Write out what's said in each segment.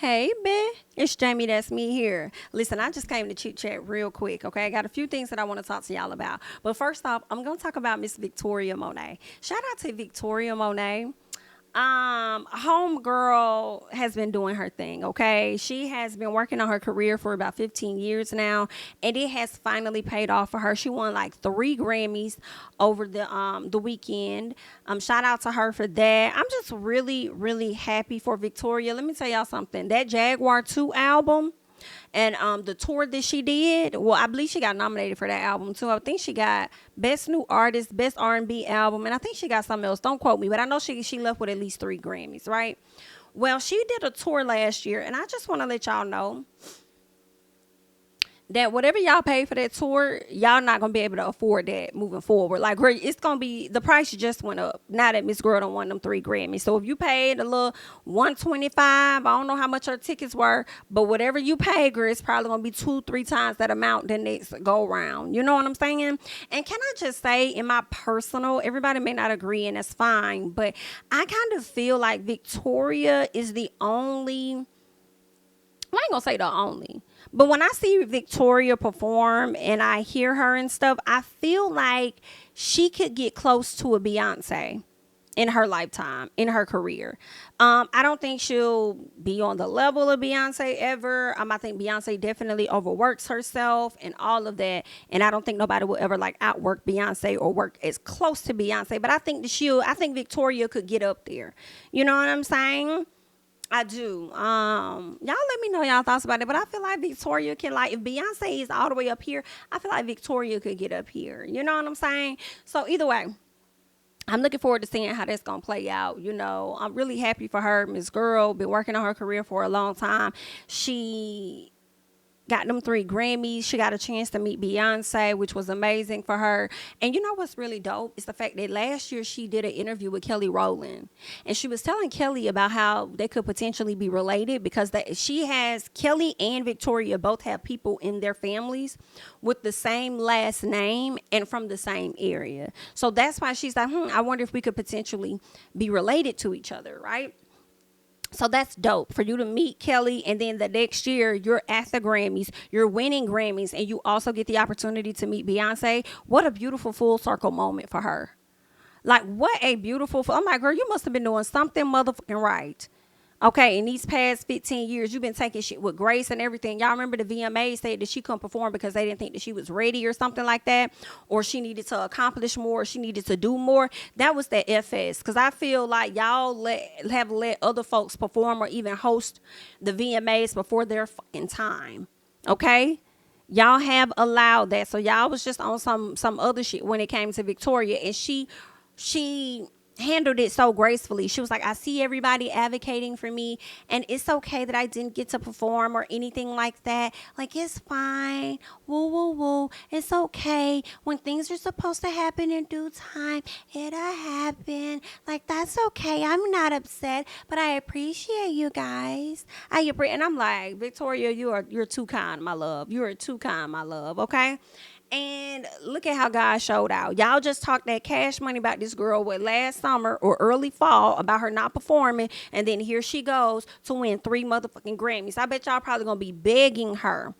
Hey, B. It's Jamie. That's me here. Listen, I just came to chit chat real quick. Okay, I got a few things that I want to talk to y'all about. But first off, I'm gonna talk about Miss Victoria Monet. Shout out to Victoria Monet. Homegirl has been doing her thing. Okay, she has been working on her career for about 15 years now, and it has finally paid off for her. She won like 3 Grammys over the weekend. Shout out to her for that. I'm just really happy for Victoria. Let me tell y'all something. That Jaguar 2 album and the tour that she did, well, I believe she got nominated for that album too. I think she got best new artist, best R&B album, and I think she got something else. Don't quote me, but I know she left with at least 3 Grammys, right? Well, she did a tour last year, and I just want to let y'all know that whatever y'all pay for that tour, y'all not gonna be able to afford that moving forward. Like, it's gonna be, the price just went up now that Miss Girl don't want them 3 Grammys. So if you paid a little 125, I don't know how much her tickets were, but whatever you pay, girl, it's probably gonna be 2-3 times that amount the next go round. You know what I'm saying? And can I just say, in my personal, everybody may not agree, and that's fine, but I kind of feel like Victoria is the only, I ain't gonna say the only, but when I see Victoria perform and I hear her and stuff, I feel like she could get close to a Beyonce in her lifetime, in her career. I don't think she'll be on the level of Beyonce ever. I think Beyonce definitely overworks herself and all of that. And I don't think nobody will ever like outwork Beyonce or work as close to Beyonce. But I think I think Victoria could get up there. You know what I'm saying? I do. Y'all let me know y'all thoughts about it. But I feel like Victoria can, like, if Beyonce is all the way up here, I feel like Victoria could get up here. You know what I'm saying? So either way, I'm looking forward to seeing how that's gonna play out. You know, I'm really happy for her. Miss Girl been working on her career for a long time. She got them 3 Grammys. She got a chance to meet Beyonce, which was amazing for her. And you know what's really dope is the fact that last year she did an interview with Kelly Rowland, and she was telling Kelly about how they could potentially be related because she has, Kelly and Victoria both have people in their families with the same last name and from the same area. So that's why she's like, I wonder if we could potentially be related to each other, right? So that's dope for you to meet Kelly, and then the next year you're at the Grammys, you're winning Grammys, and you also get the opportunity to meet Beyonce. What a beautiful full circle moment for her. Like, what a beautiful, I'm like, girl, you must have been doing something motherfucking right. Okay, in these past 15 years, you've been taking shit with grace and everything. Y'all remember the VMAs said that she couldn't perform because they didn't think that she was ready or something like that, or she needed to accomplish more, or she needed to do more. That was the FS, because I feel like y'all have let other folks perform or even host the VMAs before their fucking time. Okay? Y'all have allowed that. So y'all was just on some other shit when it came to Victoria, and she handled it so gracefully. She was like, I see everybody advocating for me, and it's okay that I didn't get to perform or anything like that. Like, it's fine. Woo, woo, woo. It's okay. When things are supposed to happen in due time, it'll happen. Like, that's okay. I'm not upset, but I appreciate you guys. And I'm like, Victoria, you're too kind, my love. You are too kind, my love. Okay? And look at how God showed out. Y'all just talked that cash money about this girl with last summer or early fall about her not performing. And then here she goes to win 3 motherfucking Grammys. I bet y'all probably going to be begging her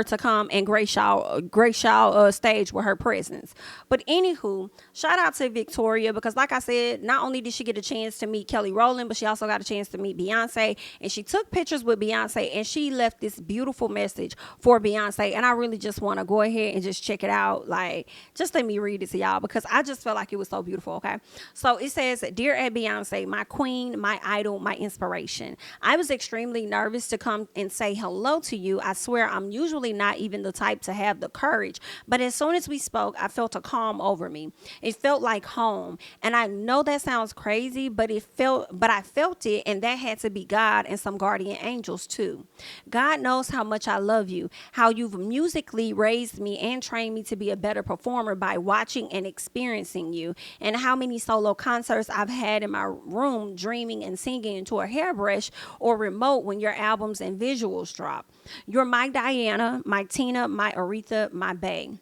to come and grace y'all stage with her presence. But anywho, shout out to Victoria, because like I said, not only did she get a chance to meet Kelly Rowland, but she also got a chance to meet Beyonce, and she took pictures with Beyonce, and she left this beautiful message for Beyonce. And I really just want to go ahead and just check it out. Like, just let me read it to y'all, because I just felt like it was so beautiful. Okay, so it says, "Dear Aunt Beyonce, my queen, my idol, my inspiration. I was extremely nervous to come and say hello to you. I swear I'm usually not even the type to have the courage, but as soon as we spoke, I felt a calm over me. It felt like home. And I know that sounds crazy, but I felt it, and that had to be God and some guardian angels too. God knows how much I love you, how you've musically raised me and trained me to be a better performer by watching and experiencing you, and how many solo concerts I've had in my room dreaming and singing into a hairbrush or remote when your albums and visuals drop. You're my Diana, my Tina, my Aretha, my Bae."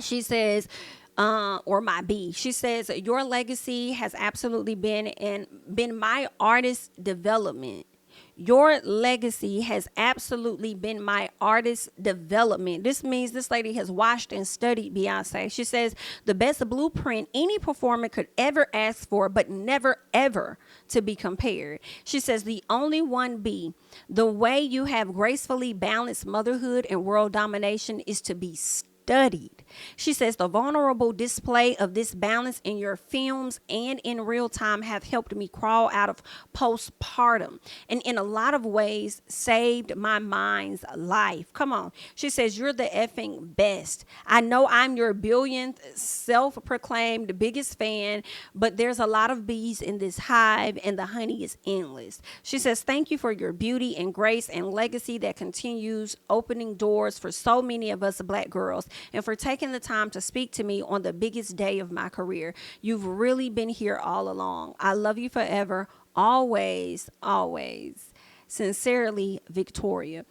She says, or my B. She says, your legacy has absolutely been my artist development. Your legacy has absolutely been my artist development. This means this lady has watched and studied Beyonce. She says, the best blueprint any performer could ever ask for, but never ever to be compared. She says, the only one B, the way you have gracefully balanced motherhood and world domination is to be studied. She says the vulnerable display of this balance in your films and in real time have helped me crawl out of postpartum and in a lot of ways saved my mind's life. Come on. She says, you're the effing best. I know I'm your billionth self-proclaimed biggest fan, but there's a lot of bees in this hive and the honey is endless. She says, thank you for your beauty and grace and legacy that continues opening doors for so many of us Black girls, and for taking the time to speak to me on the biggest day of my career. You've really been here all along. I love you forever, always, always. Sincerely, Victoria.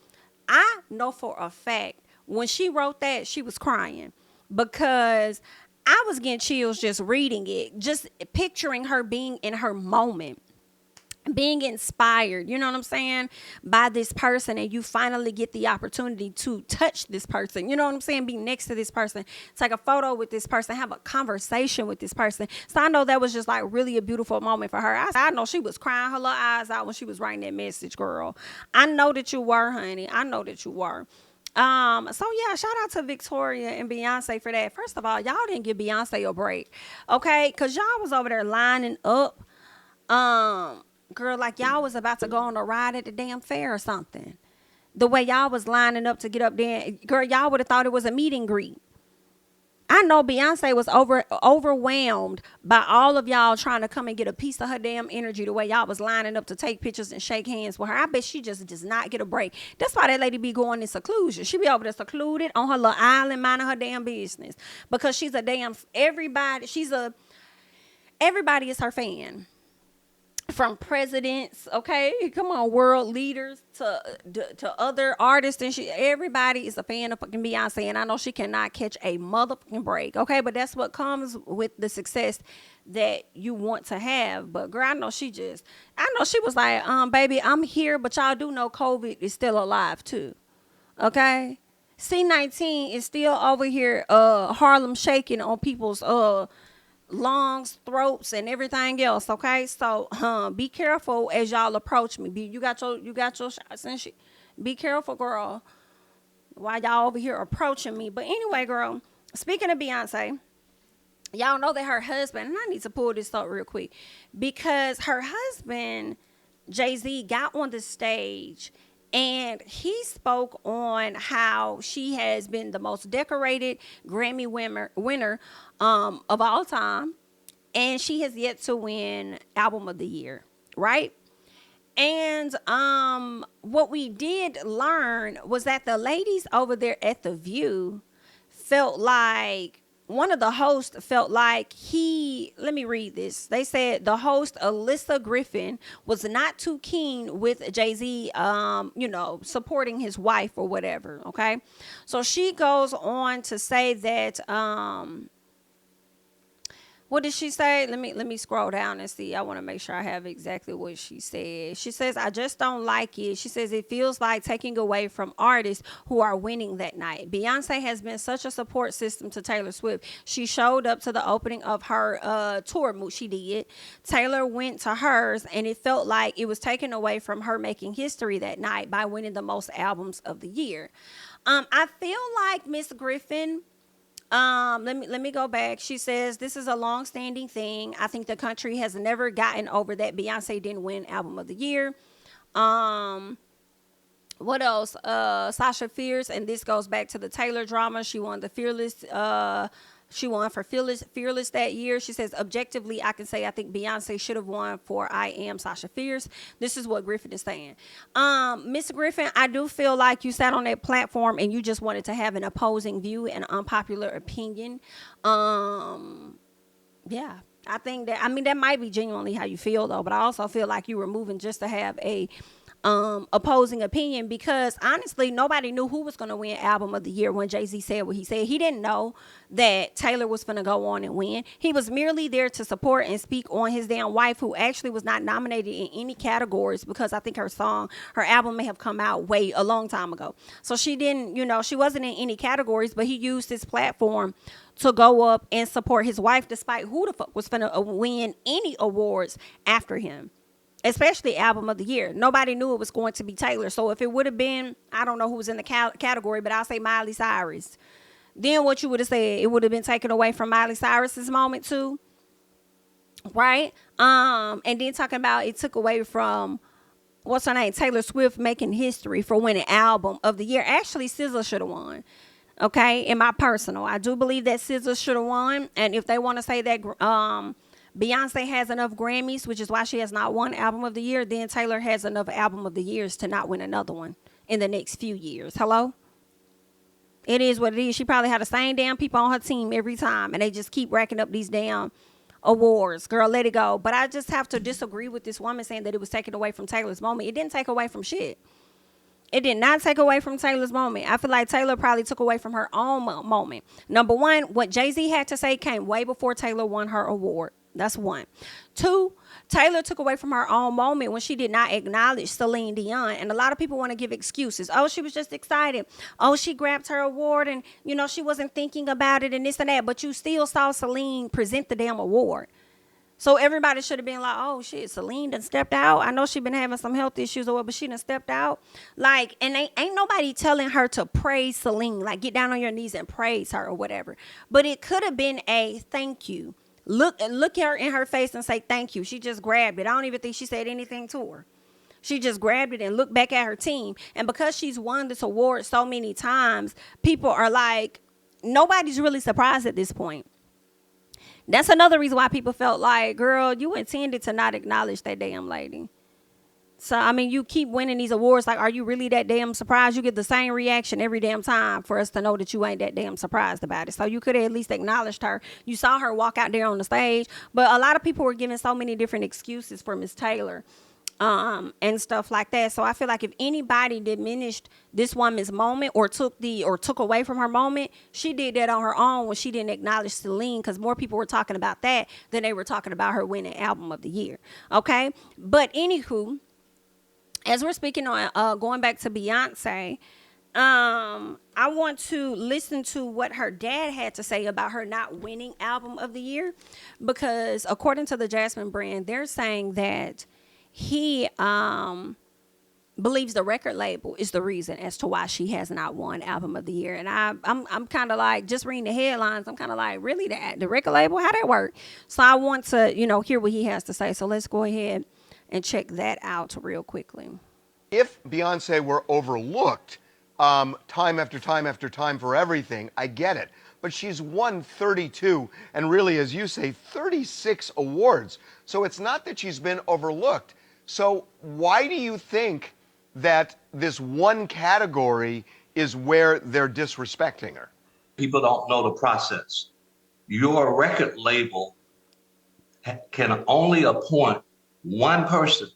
I know for a fact when she wrote that, she was crying because I was getting chills just reading it, just picturing her being in her moment, being inspired, you know what I'm saying, by this person, and you finally get the opportunity to touch this person, you know what I'm saying, be next to this person, take a photo with this person, have a conversation with this person. So I know that was just like really a beautiful moment for her. I know she was crying her little eyes out when she was writing that message, girl. I know that you were, honey. I know that you were. So yeah, shout out to Victoria and Beyonce for that. First of all, y'all didn't give Beyonce a break, okay? Because y'all was over there lining up, girl, like y'all was about to go on a ride at the damn fair or something. The way y'all was lining up to get up there, girl, y'all would have thought it was a meet and greet. I know Beyonce was overwhelmed by all of y'all trying to come and get a piece of her damn energy the way y'all was lining up to take pictures and shake hands with her. I bet she just does not get a break. That's why that lady be going in seclusion. She be over there secluded on her little island minding her damn business because she's a damn everybody is her fan. From presidents, okay, come on, world leaders to other artists, and everybody is a fan of fucking Beyonce, and I know she cannot catch a motherfucking break, okay, but that's what comes with the success that you want to have. But girl, I know she was like, baby, I'm here, but y'all do know COVID is still alive too, okay. C-19 is still over here, Harlem shaking on people's lungs, throats, and everything else. Okay, so be careful as y'all approach me. You got your shots and shit. Be careful, girl. While y'all over here approaching me. But anyway, girl. Speaking of Beyonce, y'all know that her husband, and I need to pull this up real quick because her husband Jay-Z got on the stage. And he spoke on how she has been the most decorated Grammy winner of all time. And she has yet to win Album of the Year, right? And what we did learn was that the ladies over there at The View felt like one of the hosts felt like let me read this. They said the host, Alyssa Griffin, was not too keen with Jay-Z, supporting his wife or whatever. Okay. So she goes on to say that, what did she say? Let me scroll down and see. I want to make sure I have exactly what she said. She says, I just don't like it. She says, it feels like taking away from artists who are winning that night. Beyonce has been such a support system to Taylor Swift. She showed up to the opening of her tour. She did. Taylor went to hers, and it felt like it was taken away from her making history that night by winning the most albums of the year. I feel like Miss Griffin, let me go back. She says this is a long-standing thing. I think the country has never gotten over that Beyonce didn't win Album of the Year. What else? Sasha Fierce, and this goes back to the Taylor drama. She won the Fearless. She won for Fearless that year. She says, objectively, I can say I think Beyonce should have won for I Am Sasha Fierce. This is what Griffin is saying. Miss Griffin, I do feel like you sat on that platform and you just wanted to have an opposing view and unpopular opinion. Yeah, I think that might be genuinely how you feel, though. But I also feel like you were moving just to have a opposing opinion, because honestly nobody knew who was going to win album of the year when Jay-Z said what he said. He didn't know that Taylor was going to go on and win. He was merely there to support and speak on his damn wife, who actually was not nominated in any categories, because I think her album may have come out a long time ago. So she didn't, she wasn't in any categories, but he used his platform to go up and support his wife, despite who the fuck was going to win any awards after him, especially album of the year. Nobody knew it was going to be Taylor. So if it would have been, I don't know who was in the category, but I'll say Miley Cyrus, then what you would have said, it would have been taken away from Miley Cyrus's moment too, right? And then talking about it took away from, what's her name, Taylor Swift, making history for winning album of the year. Actually, SZA should have won. Okay, in my personal, I do believe that SZA should have won. And if they want to say that Beyonce has enough Grammys, which is why she has not won album of the year, then Taylor has enough album of the years to not win another one in the next few years. Hello? It is what it is. She probably had the same damn people on her team every time, and they just keep racking up these damn awards. Girl, let it go. But I just have to disagree with this woman saying that it was taken away from Taylor's moment. It didn't take away from shit. It did not take away from Taylor's moment. I feel like Taylor probably took away from her own moment. Number one, what Jay-Z had to say came way before Taylor won her award. That's one. Two, Taylor took away from her own moment when she did not acknowledge Celine Dion. And a lot of people want to give excuses. Oh, she was just excited. Oh, she grabbed her award and, she wasn't thinking about it and this and that. But you still saw Celine present the damn award. So everybody should have been like, oh, shit, Celine done stepped out. I know she been having some health issues or what, but she done stepped out. Like, and ain't nobody telling her to praise Celine, like get down on your knees and praise her or whatever. But it could have been a thank you. Look her in her face and say thank you. She just grabbed it. I don't even think she said anything to her. She just grabbed it and looked back at her team. And because she's won this award so many times, people are like, nobody's really surprised at this point. That's another reason why people felt like, girl, you intended to not acknowledge that damn lady. So, I mean, you keep winning these awards. Like, are you really that damn surprised? You get the same reaction every damn time for us to know that you ain't that damn surprised about it. So you could have at least acknowledged her. You saw her walk out there on the stage. But a lot of people were giving so many different excuses for Miss Taylor. And stuff like that. So I feel like if anybody diminished this woman's moment or took away from her moment, she did that on her own when she didn't acknowledge Celine, because more people were talking about that than they were talking about her winning album of the year. Okay, but anywho, as we're speaking on going back to Beyonce, I want to listen to what her dad had to say about her not winning album of the year, because according to the Jasmine brand, they're saying that he believes the record label is the reason as to why she has not won album of the year. And I'm kind of like, just reading the headlines, I'm kind of like, really, the record label, how that work? So I want to hear what he has to say. So let's go ahead and check that out real quickly. If Beyonce were overlooked time after time after time for everything, I get it. But she's won 32 and really, as you say, 36 awards. So it's not that she's been overlooked. So why do you think that this one category is where they're disrespecting her? People don't know the process. Your record label can only appoint one person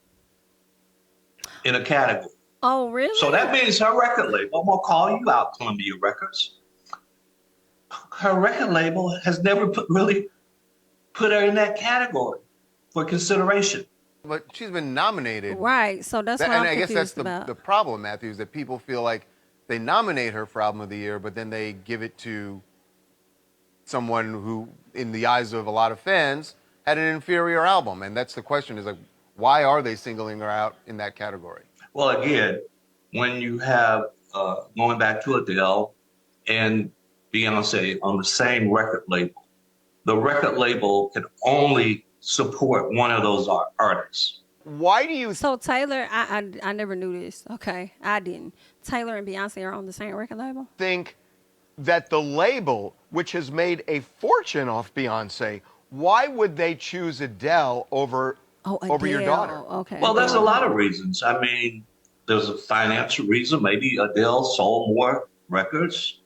in a category. Oh, really? So that means her record label, I'm gonna call you out, Columbia Records. Her record label has never really put her in that category for consideration. But she's been nominated. Right, so that's what I'm confused I guess that's about. the problem, Matthew, is that people feel like they nominate her for album of the year, but then they give it to someone who, in the eyes of a lot of fans, had an inferior album. And that's the question, is like, why are they singling her out in that category? Well, again, when you have, going back to Adele and Beyonce on the same record label, the record label can only support one of those artists. Why do you... So Taylor, I never knew this. Okay, I didn't. Taylor and Beyonce are on the same record label? Think that the label, which has made a fortune off Beyonce, why would they choose Adele over your daughter? Okay. Well, there's a lot of reasons. I mean, there's a financial reason. Maybe Adele sold more records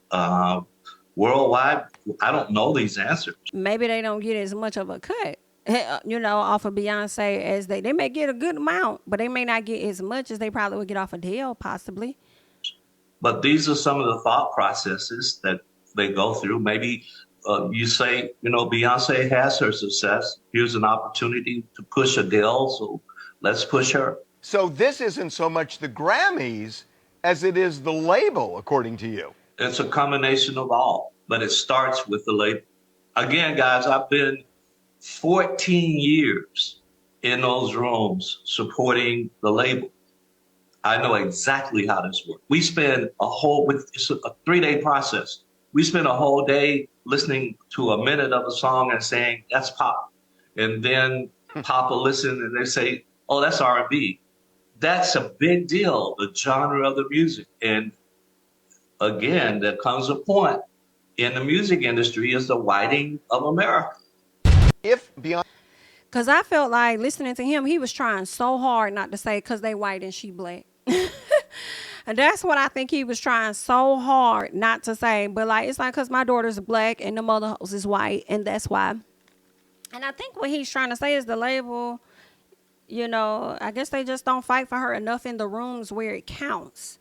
worldwide. I don't know these answers. Maybe they don't get as much of a cut. off of Beyonce as they may get a good amount, but they may not get as much as they probably would get off Adele, possibly. But these are some of the thought processes that they go through. Maybe you say, Beyonce has her success. Here's an opportunity to push Adele, so let's push her. So this isn't so much the Grammys as it is the label, according to you. It's a combination of all, but it starts with the label. Again, guys, I've been 14 years in those rooms supporting the label. I know exactly how this works. We spend it's a 3-day process. We spend a whole day listening to a minute of a song and saying, that's pop. And then pop will listen and they say, oh, that's R&B. That's a big deal, the genre of the music. And again, there comes a point in the music industry is the whiting of America. If Beyonce, Because I felt like listening to him, he was trying so hard not to say because they white and she black. And that's what I think he was trying so hard not to say. But like, it's like because my daughter's black and the mother house is white, and that's why. And I think what he's trying to say is the label, I guess they just don't fight for her enough in the rooms where it counts.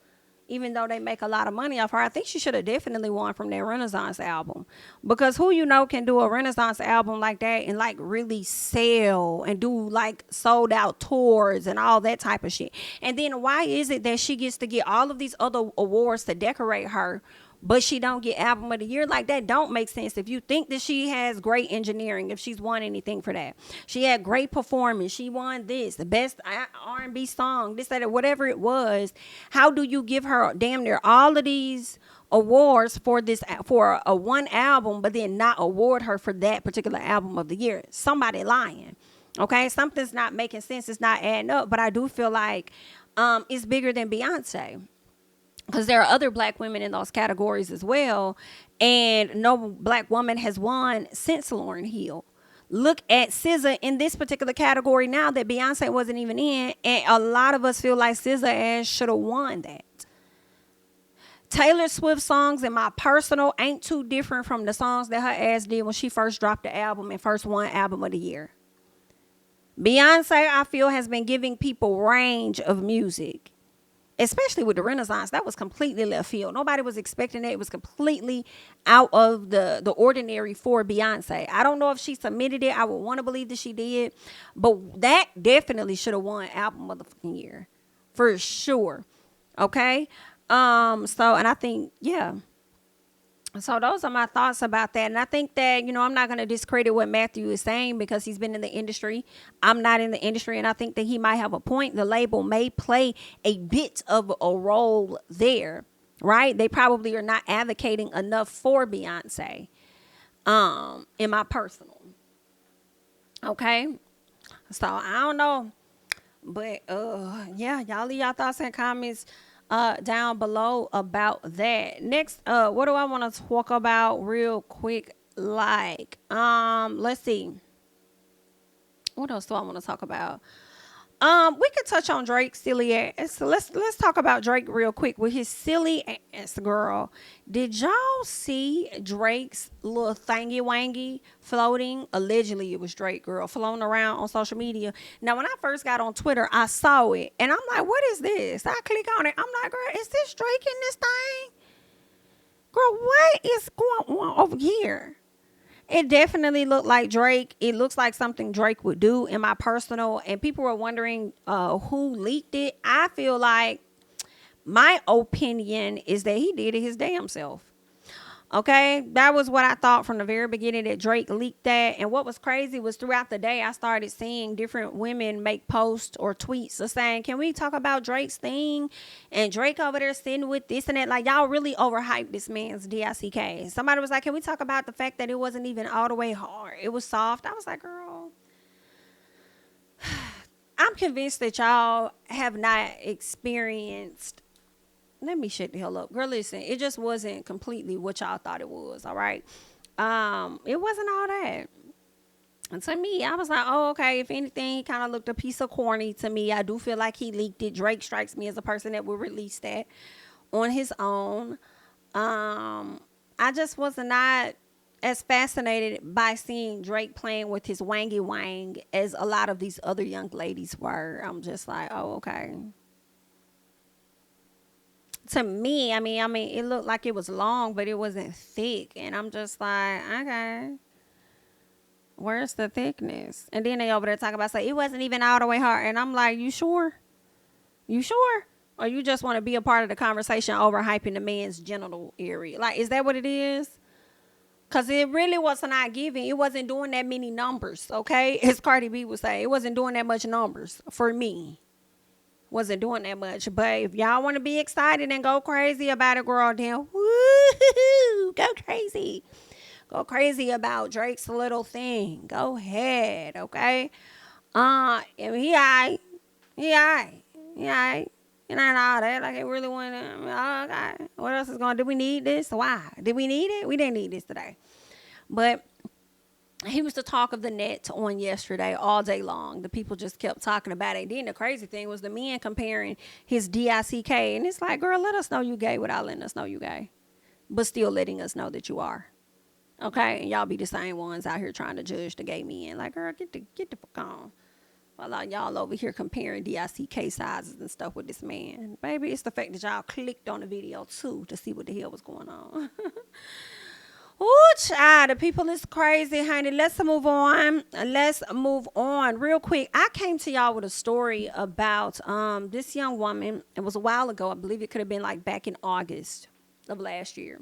Even though they make a lot of money off her, I think she should have definitely won from their Renaissance album. Because who can do a Renaissance album like that and like really sell and do like sold out tours and all that type of shit. And then why is it that she gets to get all of these other awards to decorate her, but she don't get album of the year? Like, that don't make sense. If you think that she has great engineering, if she's won anything for that, she had great performance, she won this, the best R&B song, this, that, whatever it was, how do you give her damn near all of these awards for a one album, but then not award her for that particular album of the year? Somebody lying. Okay, something's not making sense. It's not adding up. But I do feel like it's bigger than Beyonce, because there are other black women in those categories as well. And no black woman has won since Lauryn Hill. Look at SZA in this particular category now that Beyonce wasn't even in. And a lot of us feel like SZA ass should have won that. Taylor Swift songs, in my personal, ain't too different from the songs that her ass did when she first dropped the album and first won album of the year. Beyonce, I feel, has been giving people range of music. Especially with the Renaissance, that was completely left field. Nobody was expecting it. It was completely out of the ordinary for Beyonce. I don't know if she submitted it. I would want to believe that she did. But that definitely should have won album of the fucking year. For sure. Okay? And I think, yeah. So those are my thoughts about that. And I think that, I'm not going to discredit what Matthew is saying because he's been in the industry. I'm not in the industry, and I think that he might have a point. The label may play a bit of a role there, right? They probably are not advocating enough for Beyonce, in my personal. Okay? So I don't know. But, yeah, y'all leave y'all thoughts and comments down below about that. Next, what do I want to talk about real quick? Let's see. What else do I want to talk about? We could touch on Drake's silly ass. So let's talk about Drake real quick with his silly ass, girl. Did y'all see Drake's little thingy wangy floating? Allegedly, it was Drake, girl, floating around on social media. Now, when I first got on Twitter, I saw it, and I'm like, "What is this?" I click on it. I'm like, "Girl, is this Drake in this thing? Girl, what is going on over here?" It definitely looked like Drake. It looks like something Drake would do, in my personal. And people were wondering who leaked it. I feel like my opinion is that he did it his damn self. Okay, that was what I thought from the very beginning, that Drake leaked that. And what was crazy was throughout the day, I started seeing different women make posts or tweets of saying, "Can we talk about Drake's thing?" And Drake over there sitting with this and that. Like, y'all really overhyped this man's DICK. Somebody was like, "Can we talk about the fact that it wasn't even all the way hard? It was soft." I was like, girl, I'm convinced that y'all have not experienced. Let me shut the hell up. Girl, listen, it just wasn't completely what y'all thought it was, all right? It wasn't all that. And to me, I was like, oh, okay, if anything, he kind of looked a piece of corny to me. I do feel like he leaked it. Drake strikes me as a person that will release that on his own. I just was not as fascinated by seeing Drake playing with his wangy wang as a lot of these other young ladies were. I'm just like, oh, okay. To me, I mean, it looked like it was long, but it wasn't thick, and I'm just like, okay, where's the thickness? And then they over there talking about say it wasn't even all the way hard, and I'm like, you sure? You sure? Or you just want to be a part of the conversation overhyping the man's genital area? Like, is that what it is? Because it really was not giving. It wasn't doing that many numbers, okay? As Cardi B would say, it wasn't doing that much numbers for me. Wasn't doing that much. But if y'all want to be excited and go crazy about it, girl, then woo, go crazy. Go crazy about Drake's little thing. Go ahead, okay? And he alright. He alright. He alright. It ain't all that. Like, it really went, oh, okay. What else is going to do? We need this? Why? Did we need it? We didn't need this today. But he was the talk of the net on yesterday all day long. The people just kept talking about it. Then the crazy thing was the men comparing his DICK. And it's like, girl, let us know you gay without letting us know you gay. But still letting us know that you are. Okay? And y'all be the same ones out here trying to judge the gay men. Like, girl, get the fuck on. While y'all over here comparing DICK sizes and stuff with this man. Baby, it's the fact that y'all clicked on the video too to see what the hell was going on. Ooh, child, the people is crazy, honey. Let's move on. Real quick. I came to y'all with a story about this young woman. It was a while ago. I believe it could have been like back in August of last year.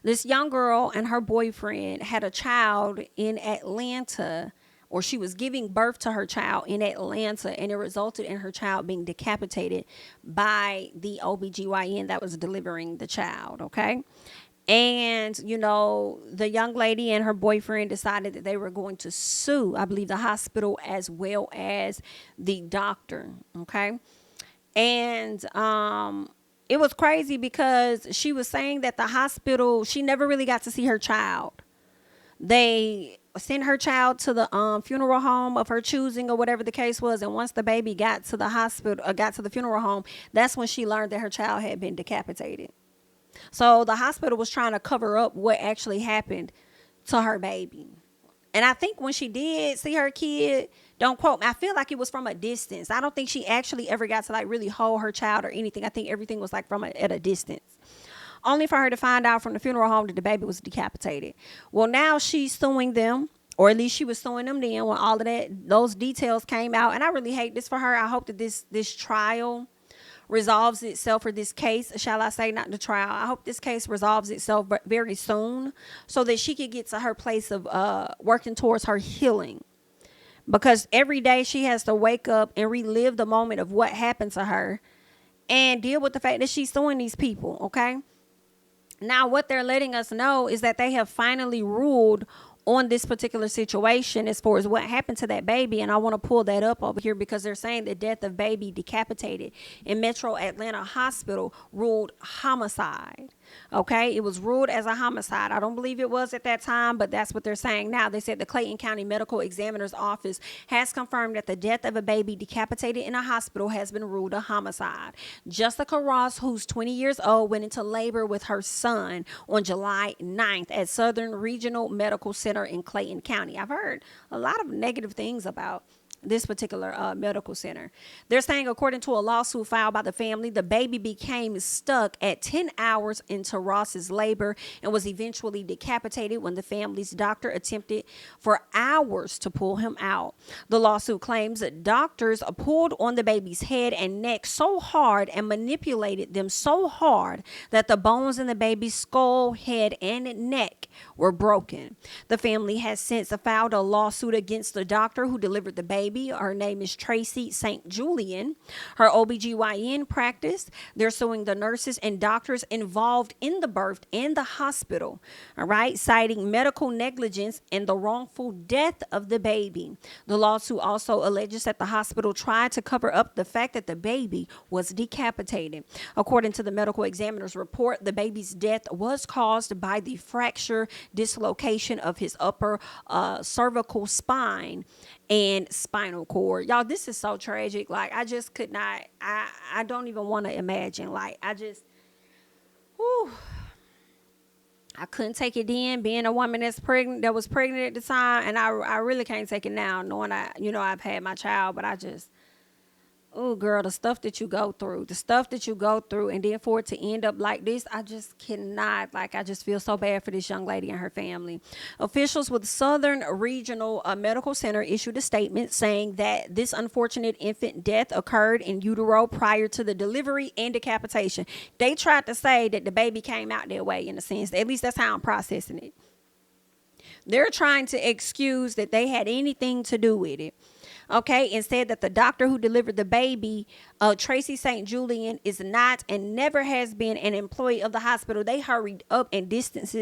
This young girl and her boyfriend had a child in Atlanta, or she was giving birth to her child in Atlanta, and it resulted in her child being decapitated by the OBGYN that was delivering the child, okay? And, you know, the young lady and her boyfriend decided that they were going to sue, I believe, the hospital as well as the doctor, okay? And it was crazy because she was saying that the hospital, she never really got to see her child. They sent her child to the funeral home of her choosing or whatever the case was. And once the baby got to the hospital, got to the funeral home, that's when she learned that her child had been decapitated. So the hospital was trying to cover up what actually happened to her baby. And I think when she did see her kid, don't quote me, I feel like it was from a distance. I don't think she actually ever got to like really hold her child or anything. I think everything was like at a distance. Only for her to find out from the funeral home that the baby was decapitated. Well, now she's suing them, or at least she was suing them then when all of those details came out. And I really hate this for her. I hope that this trial resolves itself, or this case, shall I say, not the trial. I hope this case resolves itself very soon so that she could get to her place of working towards her healing. Because every day she has to wake up and relive the moment of what happened to her and deal with the fact that she's suing these people, okay? Now, what they're letting us know is that they have finally ruled on this particular situation as far as what happened to that baby. And I want to pull that up over here because they're saying the death of baby decapitated in Metro Atlanta Hospital ruled homicide. Okay, it was ruled as a homicide. I don't believe it was at that time, but that's what they're saying now. They said the Clayton County Medical Examiner's Office has confirmed that the death of a baby decapitated in a hospital has been ruled a homicide. Jessica Ross, who's 20 years old, went into labor with her son on July 9th at Southern Regional Medical Center in Clayton County. I've heard a lot of negative things about this particular medical center. They're saying, according to a lawsuit filed by the family, the baby became stuck at 10 hours into Ross's labor and was eventually decapitated when the family's doctor attempted for hours to pull him out. The lawsuit claims that doctors pulled on the baby's head and neck so hard and manipulated them so hard that the bones in the baby's skull, head, and neck were broken. The family has since filed a lawsuit against the doctor who delivered the baby. Her name is Tracy St. Julian. Her OBGYN practice. They're suing the nurses and doctors involved in the birth and the hospital, all right, citing medical negligence and the wrongful death of the baby. The lawsuit also alleges that the hospital tried to cover up the fact that the baby was decapitated. According to the medical examiner's report, the baby's death was caused by the fracture dislocation of his upper cervical spine and spinal cord. Y'all, this is so tragic. Like, I just could not, I don't even want to imagine. Like, I just, whew. I couldn't take it then, being a woman that was pregnant at the time, and I really can't take it now, knowing I've had my child, but I just, oh girl, the stuff that you go through, and then for it to end up like this, I just cannot. Like, I just feel so bad for this young lady and her family. Officials with Southern Regional Medical Center issued a statement saying that this unfortunate infant death occurred in utero prior to the delivery and decapitation. They tried to say that the baby came out their way, in a sense. At least that's how I'm processing it. They're trying to excuse that they had anything to do with it. Okay, and said that the doctor who delivered the baby, Tracy St. Julian, is not and never has been an employee of the hospital. They hurried up and distanced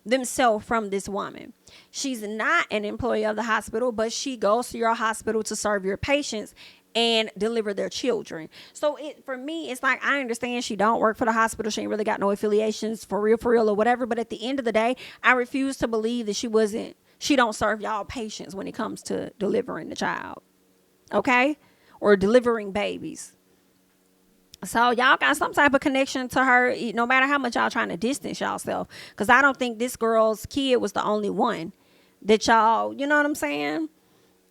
themselves from this woman. She's not an employee of the hospital, but she goes to your hospital to serve your patients and deliver their children. So for me, it's like, I understand she don't work for the hospital. She ain't really got no affiliations for real or whatever. But at the end of the day, I refuse to believe that she don't serve y'all patients when it comes to delivering the child. Okay? Or delivering babies. So y'all got some type of connection to her, no matter how much y'all trying to distance y'allself. Because I don't think this girl's kid was the only one that y'all, you know what I'm saying,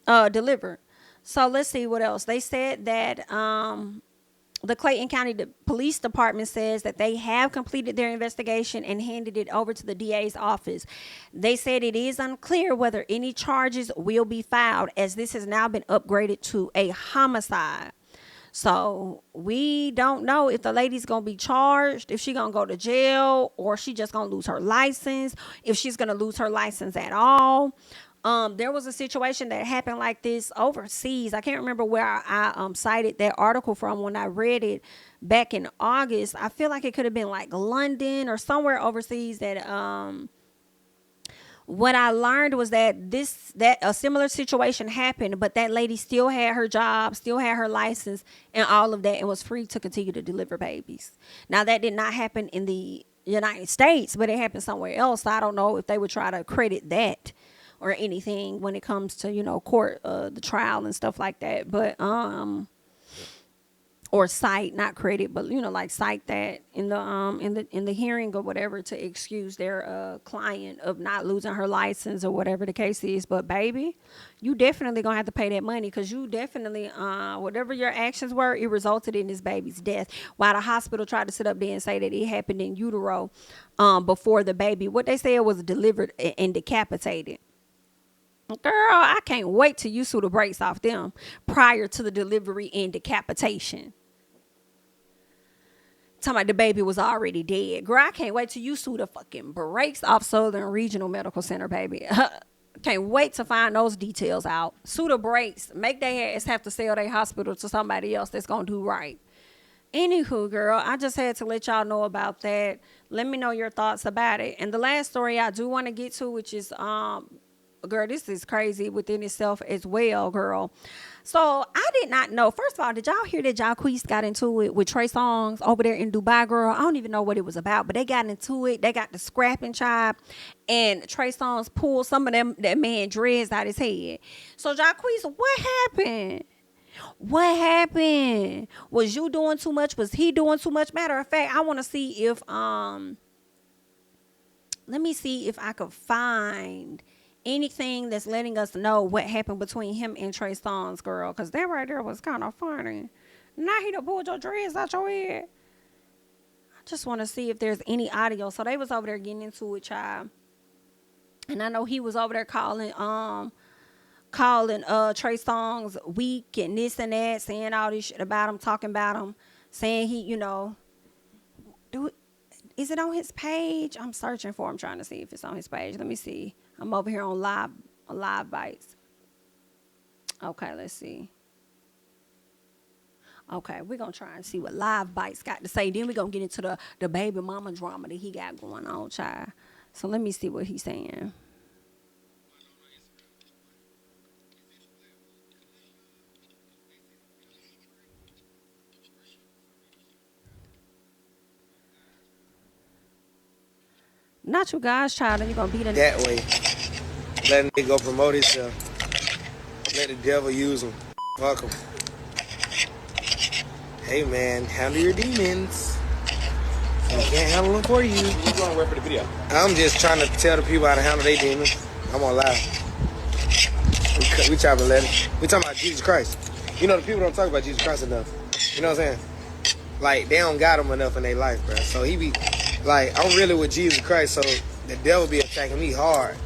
delivered. So let's see what else. They said that the Clayton County Police Department says that they have completed their investigation and handed it over to the DA's office. They said it is unclear whether any charges will be filed, as this has now been upgraded to a homicide. So we don't know if the lady's going to be charged, if she's going to go to jail, or she just going to lose her license, if she's going to lose her license at all. There was a situation that happened like this overseas. I can't remember where I cited that article from when I read it back in August. I feel like it could have been like London or somewhere overseas. That what I learned was that a similar situation happened, but that lady still had her job, still had her license, and all of that, and was free to continue to deliver babies. Now, that did not happen in the United States, but it happened somewhere else. So I don't know if they would try to credit that or anything when it comes to, court, the trial and stuff like that. But, or cite, not credit, but, like cite that in the hearing or whatever to excuse their client of not losing her license or whatever the case is. But baby, you definitely gonna have to pay that money, because you definitely, whatever your actions were, it resulted in this baby's death. While the hospital tried to sit up there and say that it happened in utero, before the baby, what they said was delivered and decapitated. Girl, I can't wait till you sue the brakes off them prior to the delivery and decapitation. Talking about the baby was already dead. Girl, I can't wait till you sue the fucking brakes off Southern Regional Medical Center, baby. Can't wait to find those details out. Sue the brakes. Make their ass have to sell their hospital to somebody else that's going to do right. Anywho, girl, I just had to let y'all know about that. Let me know your thoughts about it. And the last story I do want to get to, which is, girl, this is crazy within itself as well, girl. So I did not know. First of all, did y'all hear that Jaquae got into it with Trey Songz over there in Dubai, girl? I don't even know what it was about, but they got into it. They got the scrapping job, and Trey Songz pulled some of that man dreads out his head. So Jaquae, what happened? What happened? Was you doing too much? Was he doing too much? Matter of fact, I want to see if let me see if I could find anything that's letting us know what happened between him and Trey Songz, girl, because that right there was kind of funny. Now he done pulled your dreads out your head. I just want to see if there's any audio. So they was over there getting into it, child. And I know he was over there calling Trey Songz weak and this and that, saying all this shit about him, talking about him, saying he, is it on his page? I'm searching for him, trying to see if it's on his page. Let me see. I'm over here on live bites. Okay, let's see. Okay, we're going to try and see what Live Bites got to say. Then we're going to get into the baby mama drama that he got going on, child. So let me see what he's saying. Not you guys, child, and you're going to beat it that way. Let a nigga go promote himself. Let the devil use him. Fuck him. Hey man, handle your demons. I can't handle them for you. Who's going to rep for the video? I'm just trying to tell the people how to handle their demons. I'm on live. We chopping letters. We talking about Jesus Christ. You know, the people don't talk about Jesus Christ enough. You know what I'm saying? Like, they don't got him enough in their life, bro. So he be, like, I'm really with Jesus Christ, so the devil be attacking me hard.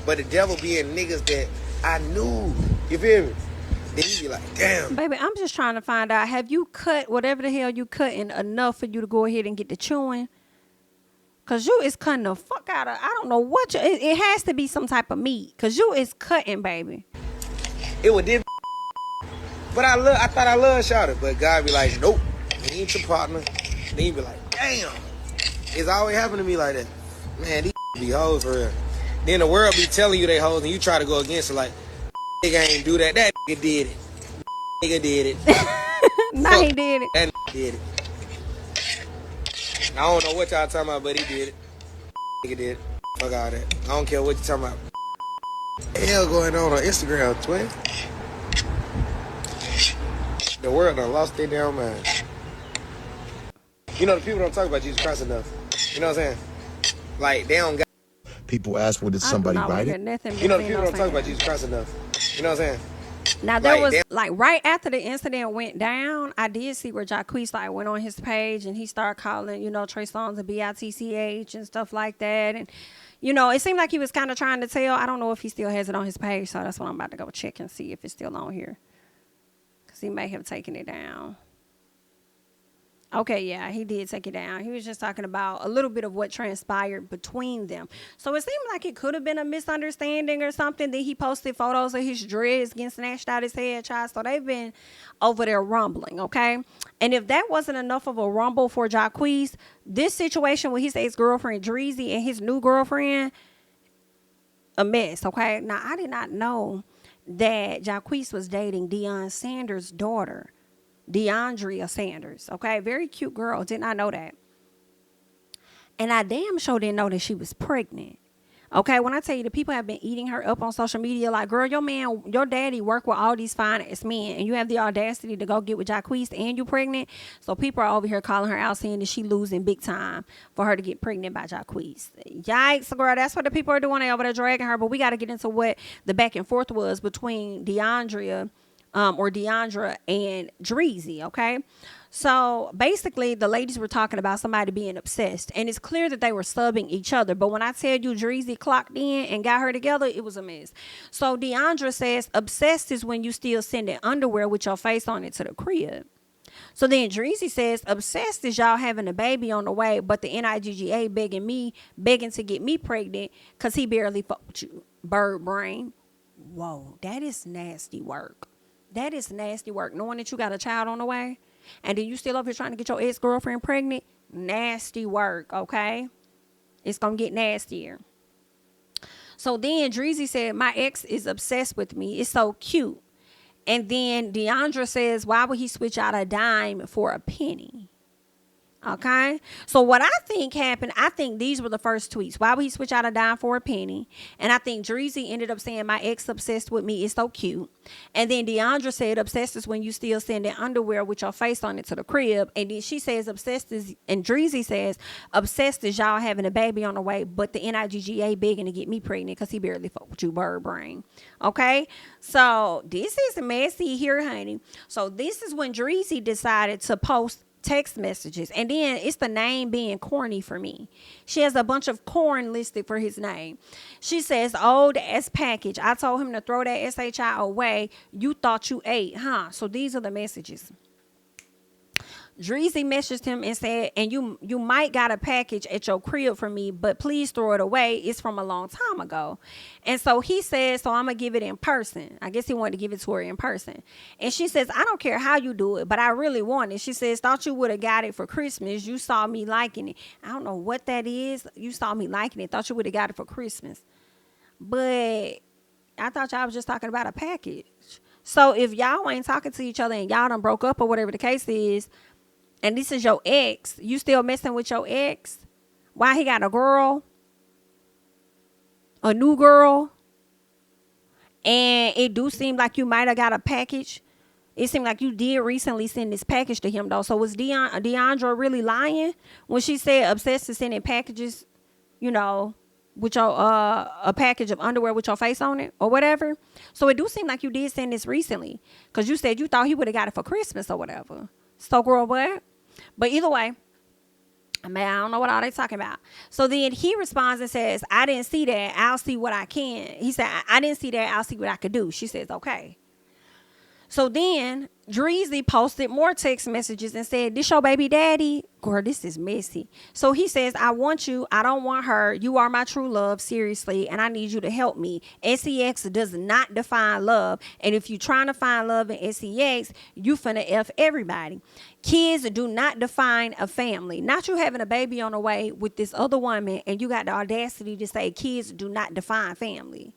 But the devil be in niggas that I knew. You feel me? Then he be like, damn. Baby, I'm just trying to find out, have you cut whatever the hell you cutting enough for you to go ahead and get the chewing? Because you is cutting the fuck out of, I don't know what you, it has to be some type of meat. Because you is cutting, baby. It was this. But I thought I loved Shawty. But God be like, nope. He ain't your partner. Then he be like, damn. It's always happened to me like that. Man, these be hoes for real. Then the world be telling you they hoes and you try to go against it like, nigga ain't do that. That nigga did it. Nigga did it. Nah, he did it. That nigga did it. I don't know what y'all talking about, but he did it. Nigga did it. Fuck all that. I don't care what you talking about. What the hell going on Instagram, twin? The world done lost their damn mind. You know, the people don't talk about Jesus Christ enough. You know what I'm saying? Like, they don't got... People ask, well, did somebody write it? You know, the people don't talk about Jesus Christ enough. You know what I'm saying? Now, there was, like, right after the incident went down, I did see where Jaquae, like, went on his page and he started calling, you know, Trey Songz a BITCH and stuff like that. And, you know, it seemed like he was kind of trying to tell. I don't know if he still has it on his page, so that's what I'm about to go check and see if it's still on here. Because he may have taken it down. Okay, yeah, he did take it down. He was just talking about a little bit of what transpired between them. So it seemed like it could have been a misunderstanding or something. Then he posted photos of his dreads getting snatched out his head, child. So they've been over there rumbling, okay? And if that wasn't enough of a rumble for Jaquae, this situation with his ex-girlfriend Dreezy and his new girlfriend, a mess, okay? Now, I did not know that Jaquae was dating Deion Sanders' daughter. Deandra Sanders, okay? Very cute girl. Did not know that. And I damn sure didn't know that she was pregnant. Okay, when I tell you the people have been eating her up on social media, like, girl, your daddy work with all these fine ass men, and you have the audacity to go get with Jaquae and you pregnant. So people are over here calling her out, saying that she losing big time for her to get pregnant by Jaquae. Yikes, girl, that's what the people are doing. They over there dragging her. But we got to get into what the back and forth was between Deandra and Dreezy, okay? So basically, the ladies were talking about somebody being obsessed, and it's clear that they were subbing each other. But when I tell you Dreezy clocked in and got her together, it was a mess. So Deandra says, obsessed is when you still sending underwear with your face on it to the crib. So then Dreezy says, obsessed is y'all having a baby on the way, but the NIGGA begging to get me pregnant because he barely fucked you. Bird brain. Whoa, that is nasty work. That is nasty work, knowing that you got a child on the way, and then you still up here trying to get your ex-girlfriend pregnant. Nasty work, okay? It's going to get nastier. So then Dreezy said, my ex is obsessed with me. It's so cute. And then Deandra says, why would he switch out a dime for a penny? Okay, so what I think happened, I think these were the first tweets. Why would he switch out a dime for a penny? And I think Dreezy ended up saying, my ex obsessed with me. It's so cute. And then Deandra said, obsessed is when you still sending underwear with your face on it to the crib. And then she says, obsessed is, and Dreezy says, obsessed is y'all having a baby on the way, but the NIGGA begging to get me pregnant because he barely fucked with you, bird brain. Okay, so this is messy here, honey. So this is when Dreezy decided to post text messages, and then it's the name being corny for me. She has a bunch of corn listed for his name. She says, old ass package. I told him to throw that SHI away. You thought you ate, huh? So these are the messages. Dreezy messaged him and said, and you might got a package at your crib for me, but please throw it away. It's from a long time ago. And so he says, so I'm going to give it in person. I guess he wanted to give it to her in person. And she says, I don't care how you do it, but I really want it. She says, thought you would have got it for Christmas. You saw me liking it. I don't know what that is. You saw me liking it. Thought you would have got it for Christmas. But I thought y'all was just talking about a package. So if y'all ain't talking to each other and y'all done broke up or whatever the case is, and this is your ex, you still messing with your ex? Why he got a girl? A new girl? And it do seem like you might have got a package It seemed like you did recently send this package to him, though. So was Deandra really lying when she said obsessed to sending packages, you know, with your a package of underwear with your face on it or whatever? So it do seem like you did send this recently, because you said you thought he would have got it for Christmas or whatever. So girl, what? But either way, man, I don't know what all they talking about. So then he responds and says, I didn't see that. I'll see what I can. He said, I didn't see that. I'll see what I could do. She says, okay. So then Dreezy posted more text messages and said, this your baby daddy? Girl, this is messy. So he says, I want you. I don't want her. You are my true love, seriously, and I need you to help me. SEX does not define love. And if you're trying to find love in SEX, you finna F everybody. Kids do not define a family. Not you having a baby on the way with this other woman and you got the audacity to say kids do not define family.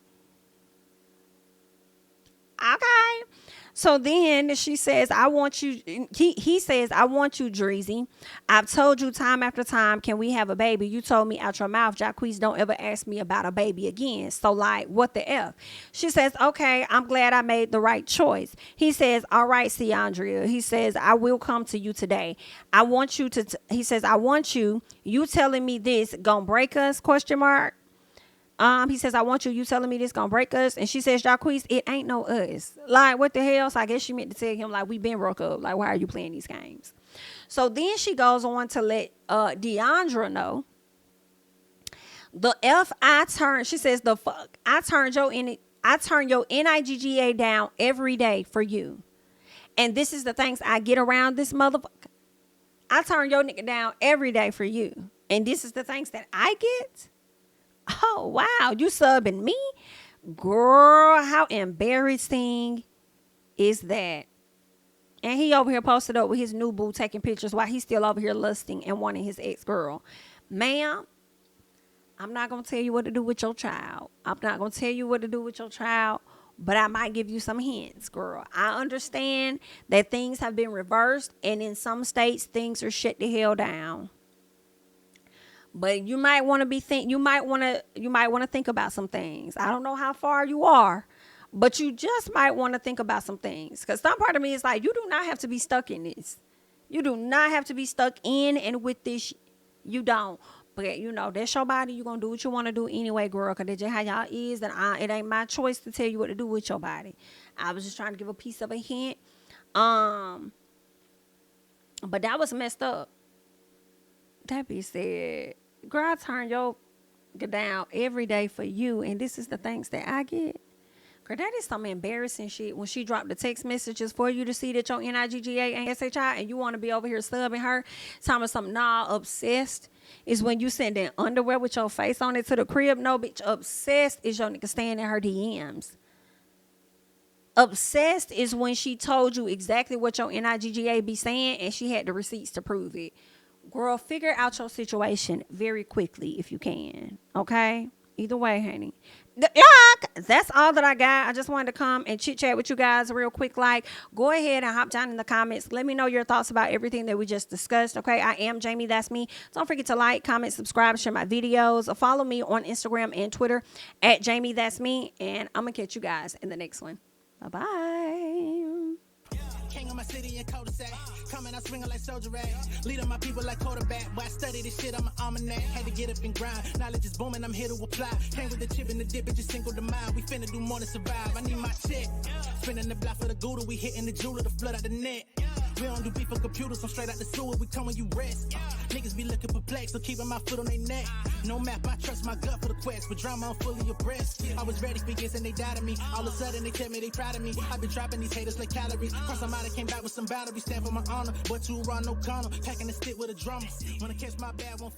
Okay. So then she says, I want you. He says, I want you, Dreezy. I've told you time after time, can we have a baby? You told me out your mouth, Jaquae, don't ever ask me about a baby again. So like, what the F? She says, okay, I'm glad I made the right choice. He says, all right, Ciandria. He says, I will come to you today. I want you to, he says, I want you telling me this gonna break us, question mark. He says, I want you telling me this gonna break us. And she says, Jaquae, it ain't no us. Like, what the hell? So I guess she meant to tell him, like, we been broke up. Like, why are you playing these games? So then she goes on to let Deandra know. The F I turn, she says, the fuck, I turn your NIGGA down every day for you. And this is the things I get around this motherfucker. I turn your nigga down every day for you. And this is the things that I get. Oh, wow. You subbing me? Girl, how embarrassing is that? And he over here posted up with his new boo taking pictures while he's still over here lusting and wanting his ex-girl. Ma'am, I'm not going to tell you what to do with your child. I'm not going to tell you what to do with your child, but I might give you some hints, girl. I understand that things have been reversed, and in some states, things are shut the hell down. But you might want to you might want to think about some things. I don't know how far you are, but you just might want to think about some things. Because some part of me is like, you do not have to be stuck in this. You do not have to be stuck in and with this. You don't. But, you know, that's your body. You're going to do what you want to do anyway, girl. Because that's just how y'all is. And it ain't my choice to tell you what to do with your body. I was just trying to give a piece of a hint. But that was messed up. That bitch said, girl, I turn your down every day for you, and this is the thanks that I get. Girl, that is some embarrassing shit when she dropped the text messages for you to see that your NIGGA ain't SHI and you want to be over here subbing her. Telling me something, nah, obsessed is when you send in underwear with your face on it to the crib. No, bitch, obsessed is your nigga staying in her DMs. Obsessed is when she told you exactly what your NIGGA be saying and she had the receipts to prove it. Girl, figure out your situation very quickly if you can. Okay? Either way, honey. That's all that I got. I just wanted to come and chit chat with you guys real quick. Like, go ahead and hop down in the comments. Let me know your thoughts about everything that we just discussed. Okay? I am Jamie. That's me. Don't forget to like, comment, subscribe, share my videos. Follow me on Instagram and Twitter at JamiThatsMe. And I'm going to catch you guys in the next one. Bye-bye. King of my city and cul-de-sac. Coming out swinging like soldier rag. Leading my people like quarterback. Boy, I study this shit, I'm an almanac. Had to get up and grind. Knowledge is booming, I'm here to apply. Came with the chip and the dip, it just single the mind. We finna do more to survive. I need my check. Spinning the block for the Gouda. We hitting the jeweler to flood out the net. We don't do beef on computers, I'm straight out the sewer. We come when you rest. Niggas be looking perplexed, so keeping my foot on their neck. No map, I trust my gut for the quest. For drama, I'm fully abreast. I was ready for this and they doubted me. All of a sudden they tell me they proud of me. I've been dropping these haters like calories. Cross them out, I came back with some boundaries. Stand for my honor, but you run no corner. Packing the stick with a drummer. Wanna catch my bad one.